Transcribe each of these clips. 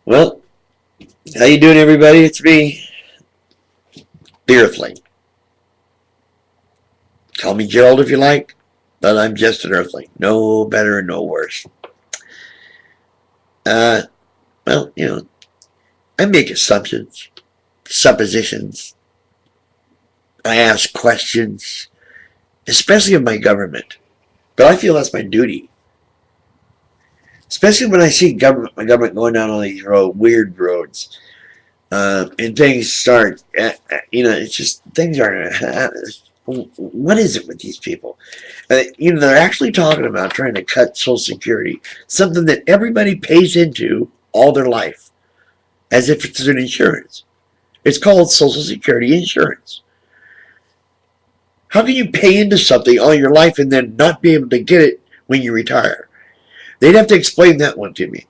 Well, how you doing, everybody? It's me, the Earthling. Call me Gerald if you like, but I'm just an Earthling. No better and no worse. Uh, well, I make assumptions, suppositions. I ask questions, especially of my government. But I feel that's my duty. Especially when I see my government going down all these weird roads. And things start, it's just, things are, what is it with these people? They're actually talking about trying to cut Social Security, something that everybody pays into all their life, as if it's an insurance. It's called Social Security insurance. How can you pay into something all your life and then not be able to get it when you retire? They'd have to explain that one to me.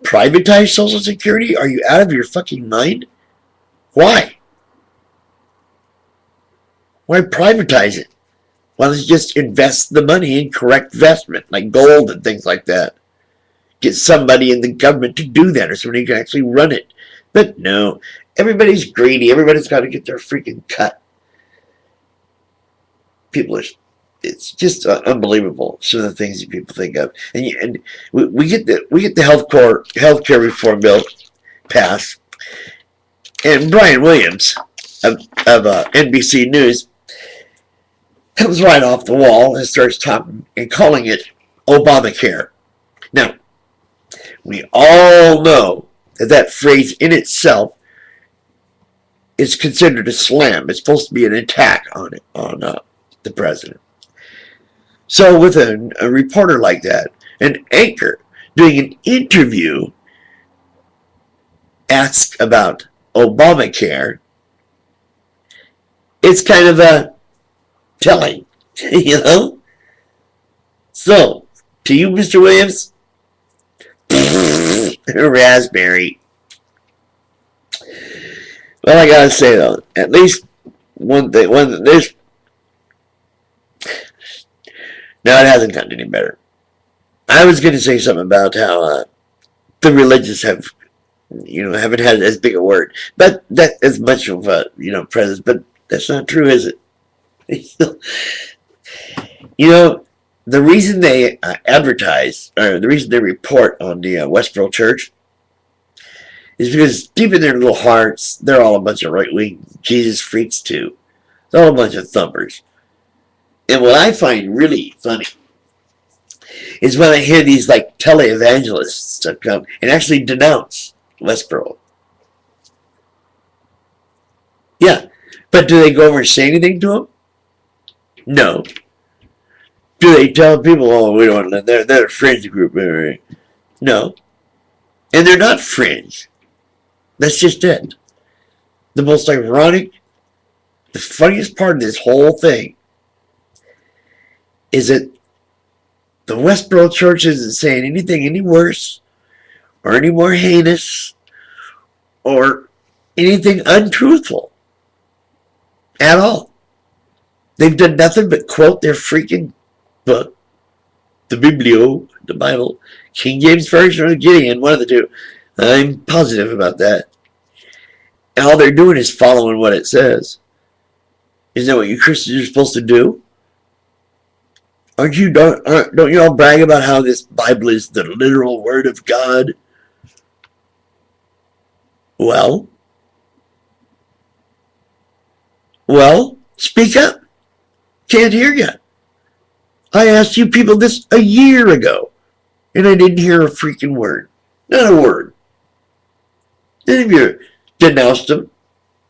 Privatize Social Security? Are you out of your fucking mind? Why? Why privatize it? Why don't you just invest the money in correct investment, like gold and things like that? Get somebody in the government to do that, or somebody who can actually run it. But no, everybody's greedy. Everybody's got to get their freaking cut. It's just unbelievable, some of the things that people think of. And we get the healthcare reform bill passed, and Brian Williams of NBC News comes right off the wall and starts talking and calling it Obamacare. Now, we all know that phrase in itself is considered a slam. It's supposed to be an attack on the president. So with a reporter like that, an anchor doing an interview, asks about Obamacare, it's kind of a telling, So, to you, Mr. Williams, raspberry. Well, I gotta say though, at least one thing, there's, no, it hasn't gotten any better. I was going to say something about how the religious haven't had as big a word, but that as much of a presence. But that's not true, is it? The reason they advertise, or the reason they report on the Westboro Church, is because deep in their little hearts, they're all a bunch of right-wing Jesus freaks too. They're all a bunch of thumpers. And what I find really funny is when I hear these like televangelists that come and actually denounce Westboro. Yeah, but do they go over and say anything to them? No. Do they tell people, oh, we don't, they're a fringe group? No. And they're not fringe. That's just it. The most ironic, the funniest part of this whole thing is that the Westboro Church isn't saying anything any worse or any more heinous or anything untruthful at all. They've done nothing but quote their freaking book, the Biblio, the Bible, King James Version or Gideon, one of the two. I'm positive about that. And all they're doing is following what it says. Isn't that what you Christians are supposed to do? Don't you all brag about how this Bible is the literal word of God? Well, speak up. Can't hear you. I asked you people this a year ago, and I didn't hear a freaking word. Not a word. None of you denounced them.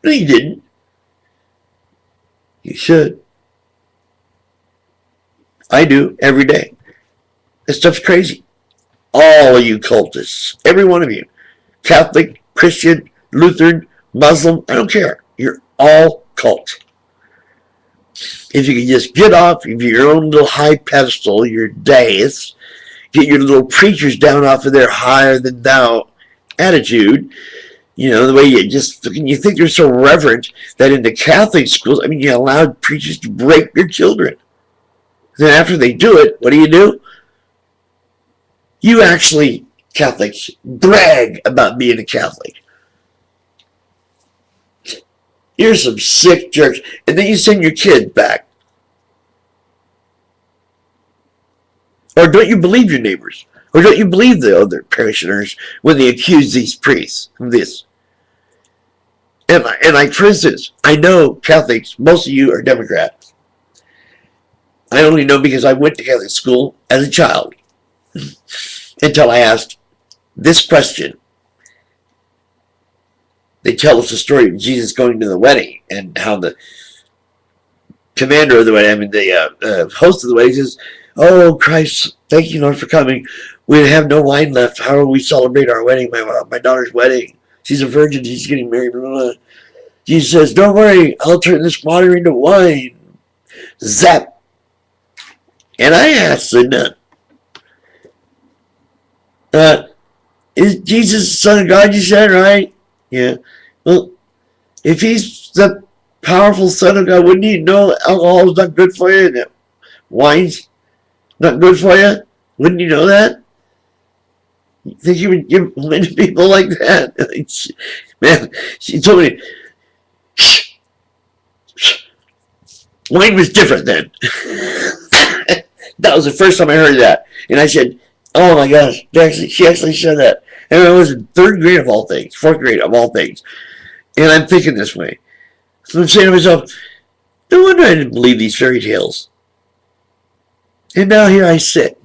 No, you didn't. You should. I do, every day. This stuff's crazy. All of you cultists, every one of you, Catholic, Christian, Lutheran, Muslim, I don't care. You're all cult. If you can just get off of your own little high pedestal, your dais, get your little preachers down off of their higher than thou attitude, the way you think you're so reverent that in the Catholic schools, you allowed preachers to rape your children. Then after they do it, what do? You actually Catholics brag about being a Catholic. You're some sick jerks. And then you send your kids back. Or don't you believe your neighbors? Or don't you believe the other parishioners when they accuse these priests of this? And like, for instance, I know Catholics, most of you are Democrats. I only know because I went to Catholic school as a child until I asked this question. They tell us the story of Jesus going to the wedding and how the commander of the wedding, I mean the host of the wedding says, "Oh Christ, thank you Lord for coming. We have no wine left. How will we celebrate our wedding, my daughter's wedding? She's a virgin. She's getting married." Blah, blah, blah. Jesus says, "Don't worry. I'll turn this water into wine." Zap. And I asked the nun, "Is Jesus the Son of God? You said, right?" "Yeah." "Well, if he's the powerful Son of God, wouldn't he know alcohol is not good for you and that wine's not good for you? Wouldn't you know that? You think you would give wine to people like that?" Man, she told me, wine was different then. That was the first time I heard that. And I said, "Oh my gosh, she actually said that." And I was in third grade of all things, fourth grade of all things. And I'm thinking this way. So I'm saying to myself, no wonder I didn't believe these fairy tales. And now here I sit,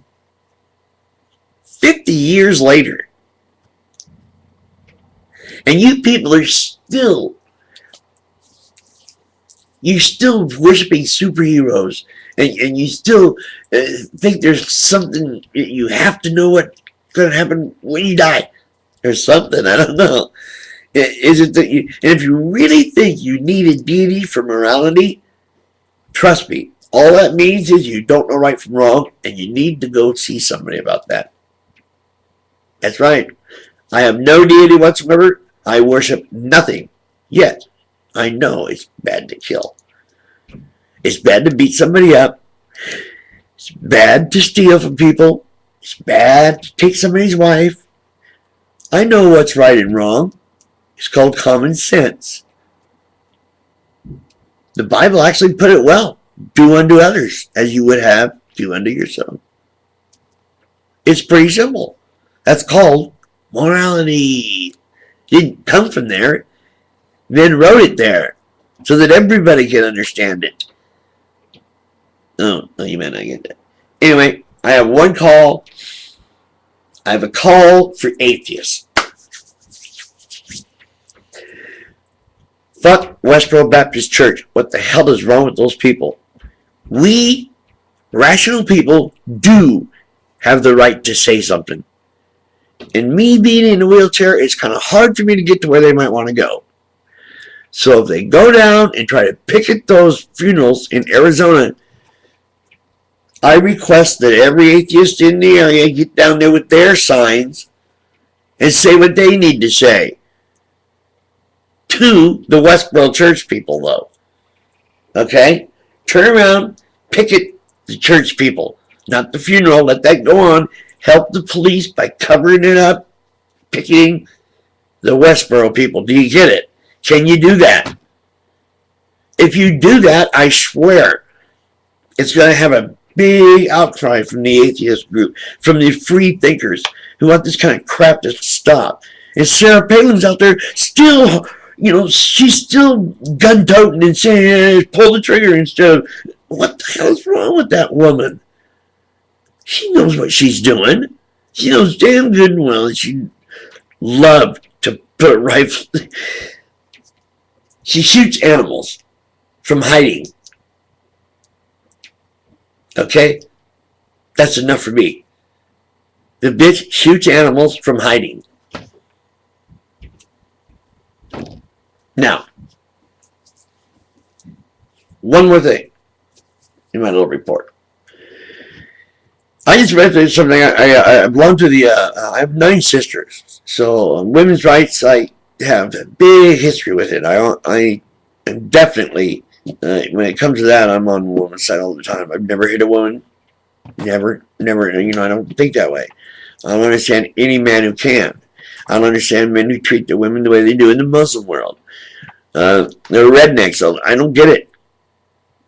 50 years later. And you people are still worshiping superheroes. And you still think there's something, you have to know what's going to happen when you die. Or something, I don't know. Is it that you, and if you really think you need a deity for morality, trust me, all that means is you don't know right from wrong, and you need to go see somebody about that. That's right. I have no deity whatsoever. I worship nothing. Yet, I know it's bad to kill. It's bad to beat somebody up. It's bad to steal from people. It's bad to take somebody's wife. I know what's right and wrong. It's called common sense. The Bible actually put it well. Do unto others as you would have do unto yourself. It's pretty simple. That's called morality. It didn't come from there. Men wrote it there so that everybody can understand it. Oh, you may not get that. Anyway, I have one call. I have a call for atheists. Fuck Westboro Baptist Church. What the hell is wrong with those people? We, rational people, do have the right to say something. And me being in a wheelchair, it's kind of hard for me to get to where they might want to go. So if they go down and try to picket those funerals in Arizona, I request that every atheist in the area get down there with their signs and say what they need to say. To the Westboro church people, though. Okay? Turn around, picket the church people. Not the funeral, let that go on. Help the police by covering it up, picketing the Westboro people. Do you get it? Can you do that? If you do that, I swear, it's going to have a big outcry from the atheist group, from the free thinkers who want this kind of crap to stop. And Sarah Palin's out there still, she's still gun-toting and saying, pull the trigger instead of, what the hell is wrong with that woman? She knows what she's doing. She knows damn good and well that she'd love to put a rifle. She shoots animals from hiding. Okay? That's enough for me. The bitch shoots animals from hiding. Now, one more thing in my little report. I just read something. I belong to the. I have 9 sisters, so women's rights. I have a big history with it. I am definitely when it comes to that, I'm on the woman's side all the time. I've never hit a woman. Never. I don't think that way. I don't understand any man who can. I don't understand men who treat the women the way they do in the Muslim world. They're rednecks. I don't get it.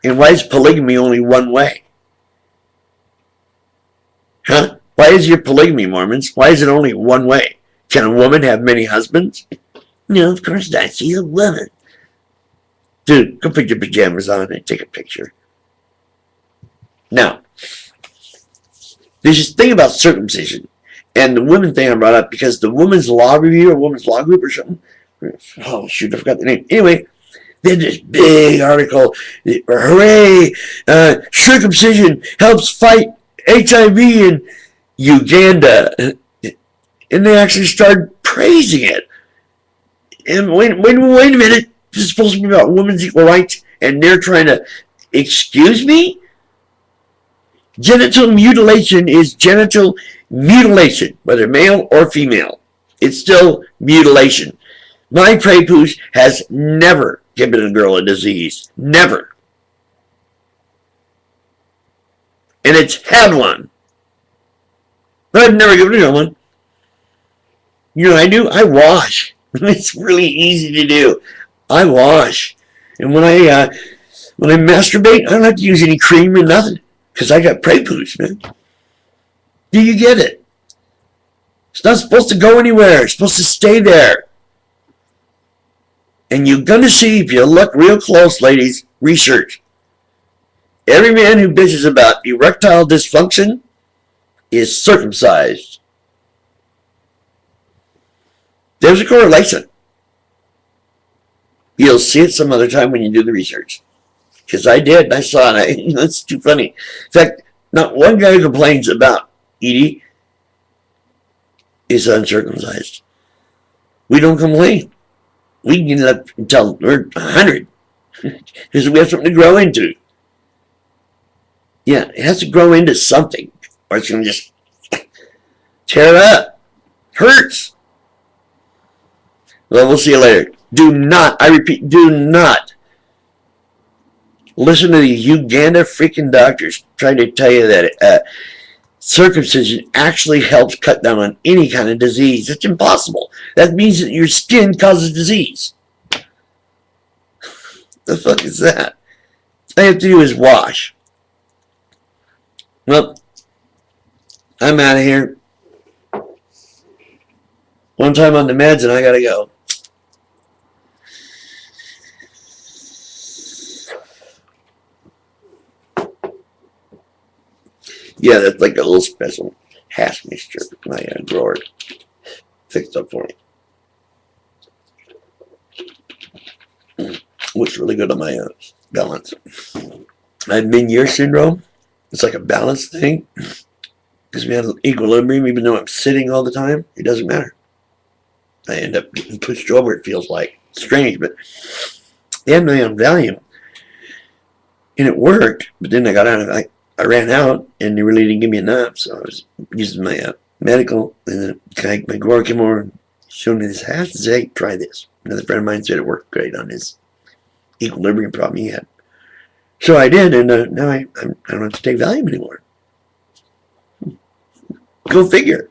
And why is polygamy only one way? Huh? Why is your polygamy, Mormons? Why is it only one way? Can a woman have many husbands? No, of course not. She's a woman. Dude, go put your pajamas on and take a picture. Now, there's this thing about circumcision. And the woman thing I brought up because the Women's Law Review or Women's Law Group or something. Oh, shoot, I forgot the name. Anyway, they had this big article. Hooray! Circumcision helps fight HIV in Uganda. And they actually started praising it. And wait a minute. This is supposed to be about women's equal rights, and they're trying to excuse me? Genital mutilation is genital mutilation, whether male or female. It's still mutilation. My prepuce has never given a girl a disease. Never. And it's had one. But I've never given a girl one. You know what I do? I wash. It's really easy to do. I wash. And when I masturbate, I don't have to use any cream or nothing. Because I got prepuce, man. Do you get it? It's not supposed to go anywhere. It's supposed to stay there. And you're going to see, if you look real close, ladies, research. Every man who bitches about erectile dysfunction is circumcised. There's a correlation. You'll see it some other time when you do the research. Because I did, and I saw it. It's too funny. In fact, not one guy who complains about Edie is uncircumcised. We don't complain. We can get up until we're 100. Because we have something to grow into. Yeah, it has to grow into something. Or it's going to just tear it up. Hurts. Well, we'll see you later. Do not, I repeat, do not listen to these Uganda freaking doctors trying to tell you that circumcision actually helps cut down on any kind of disease. It's impossible. That means that your skin causes disease. The fuck is that? All you have to do is wash. Well, I'm out of here. One time on the meds and I gotta go. Yeah, that's like a little special hash mixture my drawer fixed up for me. Looks really good on my balance. I have Meniere's syndrome. It's like a balance thing. Because we have equilibrium, even though I'm sitting all the time, it doesn't matter. I end up getting pushed over, it feels like. Strange, but they had me on Valium. And it worked, but then I got out of it. I ran out, and they really didn't give me enough, so I was using my medical, and then my grower came over and showed me this hash and said, hey, try this. Another friend of mine said it worked great on his equilibrium problem he had. So I did, and now I don't have to take Valium anymore. Go figure.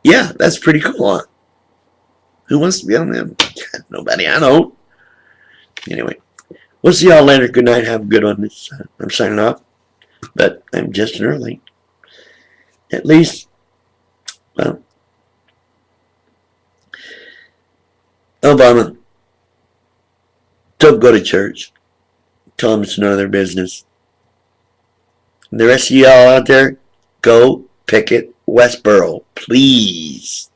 Yeah, that's pretty cool, huh? Who wants to be on them? Nobody I know. Anyway. We'll see y'all later. Good night. Have a good one. I'm signing off. But I'm just an early. At least, well, Obama, don't go to church. Tell them it's none of their business. And the rest of y'all out there, go picket Westboro, please.